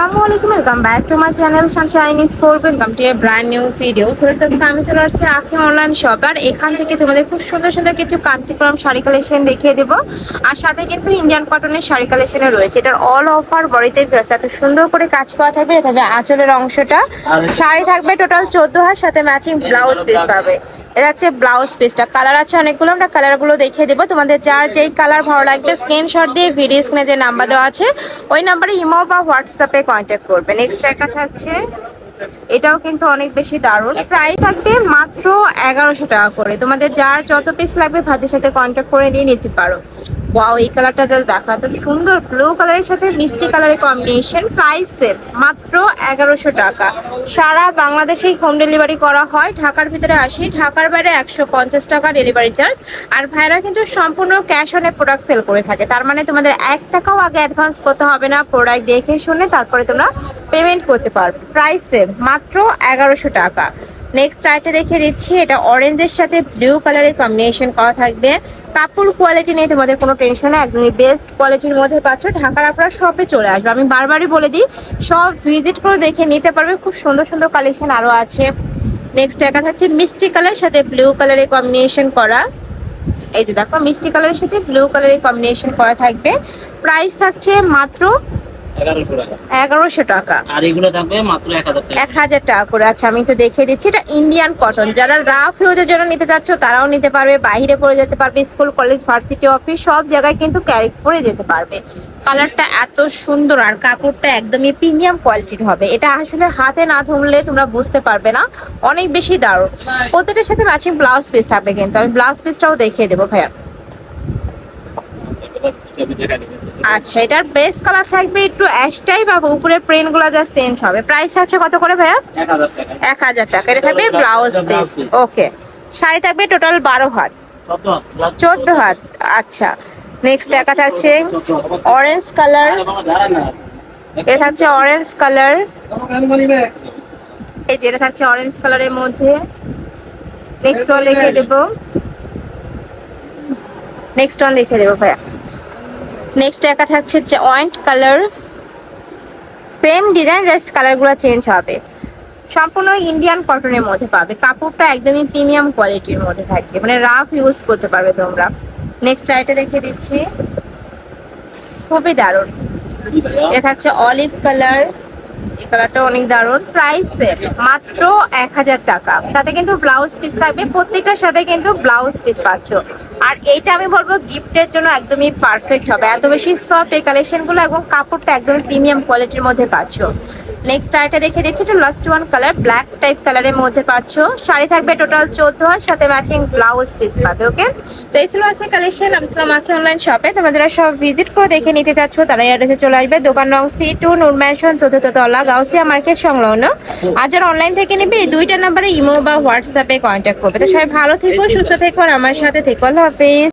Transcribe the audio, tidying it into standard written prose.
আসসালামু আলাইকুম, welcome back to my channel Sunshine sport. Welcome to A brand new video. First আজকে আমি চলে আসছি আঁখি অনলাইন শপ, আর এখান থেকে তোমাদের খুব সুন্দর সুন্দর কিছু কাঞ্চিপুরম শাড়ি কালেকশন দেখিয়ে দেবো। আর সাথে কিন্তু ইন্ডিয়ান কটনের শাড়ি কালেকশনে রয়েছে। এটার অল ওভার বডিতে এত সুন্দর করে কাজ করা থাকবে। তবে আঁচলের অংশটা শাড়ি থাকবে টোটাল 14 হাত, সাথে ম্যাচিং ব্লাউজ পিস পাবে। এটা হচ্ছে ব্লাউজ পিসটা। কালার আছে অনেকগুলো, আমরা কালারগুলো দেখিয়ে দেবো। তোমাদের যার যেই কালার ভালো লাগবে স্ক্রিনশট দিয়ে ভিডিও স্ক্রিনে যে নাম্বার দেওয়া আছে ওই নাম্বারে ইমো বা হোয়াটসঅ্যাপে কন্ট্যাক্ট করবে। নেক্সট একটা থাকছে, এটাও কিন্তু অনেক বেশি দারুণ। প্রাইস থাকবে মাত্র 1100 টাকা করে। তোমাদের যার যত পিস লাগবে ভাইদের সাথে কন্ট্যাক্ট করে নিয়ে নিতে পারো। ওয়াও, এই কালারটা জাস্ট দেখো, এত সুন্দর ব্লু কালারের সাথে মিষ্টি কালারের কম্বিনেশন। প্রাইস সেম মাত্র 1100 টাকা। সারা বাংলাদেশেই হোম ডেলিভারি করা হয়। ঢাকার ভিতরে 80, ঢাকার বাইরে 150 টাকা ডেলিভারি চার্জ। আর ভাইরা কিন্তু সম্পূর্ণ ক্যাশ অনে প্রোডাক্ট সেল করে থাকে। তার মানে তোমাদের 1 টাকাও আগে অ্যাডভান্স করতে হবে না। প্রোডাক্ট দেখে শুনে তারপরে তোমরা পেমেন্ট করতে পারবে। প্রাইস সেম মাত্র 1100 টাকা। নেক্সট আইটা দেখিয়ে দিচ্ছি, এটা অরেঞ্জের সাথে ব্লু কালারের কম্বিনেশন করা থাকবে। কাপড় কোয়ালিটি নিয়ে তোমাদের কোনো টেনশন নেই, একদমই বেস্ট কোয়ালিটির মধ্যে পাচ্ছ। ঢাকার আপনারা শপে চলে আসবে, আমি বারবারই বলে দিই সব ভিজিট করে দেখে নিতে পারবে। খুব সুন্দর সুন্দর কালেকশন আরও আছে। নেক্সট একটা থাকছে মিষ্টি কালার সাথে ব্লু কালারের কম্বিনেশন করা। এই যে দেখো, মিষ্টি কালারের সাথে ব্লু কালারের কম্বিনেশন করা থাকবে। প্রাইস থাকছে মাত্র 1100 টাকা। আর এগুলো থাকবে মাত্র 1000 টাকা করে। আচ্ছা, আমি একটু দেখিয়ে দিচ্ছি। এটা ইন্ডিয়ান কটন। যারা রাফ ইউজের জন্য নিতে চাচ্ছ তারাও নিতে পারবে, বাইরে পরে যেতে পারবে, স্কুল কলেজ ভার্সিটি অফিস সব জায়গায় কিন্তু ক্যারি করে যেতে পারবে। কালারটা এত সুন্দর আর কাপড়টা একদমই প্রিমিয়াম কোয়ালিটির হবে। এটা আসলে হাতে না ধরলে তোমরা বুঝতে পারবে না, অনেক বেশি দারুণ। প্রত্যেকটার সাথে ম্যাচিং ব্লাউজ পিস থাকবে, কিন্তু আমি ব্লাউজ পিসটাও দেখিয়ে দেবো ভাইয়া। আচ্ছা, এটার বেস কালার থাকবে একটু অ্যাশটাই বা উপরে প্রিন্ট গুলো যা চেঞ্জ হবে। প্রাইস আছে কত করে ভাইয়া? 1000 টাকা। এটা থাকবে ব্লাউজ পিস। ওকে, শাড়ি থাকবে টোটাল 12 হাত, 14 হাত। আচ্ছা, নেক্সট একা থাকছে অরেঞ্জ কালার। এটা থাকছে অরেঞ্জ কালার। এই যেটা থাকছে অরেঞ্জ কালারের মধ্যে। নেক্সট ওয়ান লিখে দেবো, নেক্সট ওয়ান লিখে দেবো ভাইয়া। নেক্সট একটা থাকছে joint colour, same design, just কালারগুলো চেঞ্জ হবে। সম্পূর্ণ ইন্ডিয়ান কটনের মধ্যে পাবে। কাপড়টা একদমই প্রিমিয়াম কোয়ালিটির মধ্যে থাকবে, মানে রাফ ইউজ করতে পারবে তোমরা। নেক্সট আইটা দেখিয়ে দিচ্ছি, খুবই দারুণ। এটা থাকছে অলিভ কালার। এই কালারটা অনেক দারুণ। প্রাইস মাত্র 1000 টাকা। সাথে কিন্তু ব্লাউজ পিস থাকবে, প্রত্যেকটার সাথে কিন্তু ব্লাউজ পিস পাচ্ছ। আর এইটা আমি বলবো গিফটের জন্য একদমই পারফেক্ট হবে, এত বেশি সফট এই কালেকশনগুলো এবং কাপড়টা একদমই প্রিমিয়াম কোয়ালিটির মধ্যে পাচ্ছ। নেক্সট আইটা দেখে দিচ্ছি, এটা last one colour, black type কালারের মধ্যে পাচ্ছ। শাড়ি থাকবে টোটাল 14 হাত, সাথে ম্যাচিং ব্লাউজ পিস পাবে। ওকে, তো এই ছিল আজকে কালেকশন। আমি ছিলাম আঁখি অনলাইন শপে। তোমরা যারা সব ভিজিট করে দেখে নিতে চাচ্ছ তারা এই অ্যাড্রেসে চলে আসবে। দোকান নং C2, নূর ম্যানশন, 4th তলা, গাউসিয়া মার্কেট সংলগ্ন। আর যারা অনলাইন থেকে নিবে এই দুইটা নাম্বারে ইমো বা হোয়াটসঅ্যাপে কন্ট্যাক্ট করবে। তো সবাই ভালো থেকো, সুস্থ থেকো, আর আমার সাথে থেকো। আল্লাহ হাফেজ।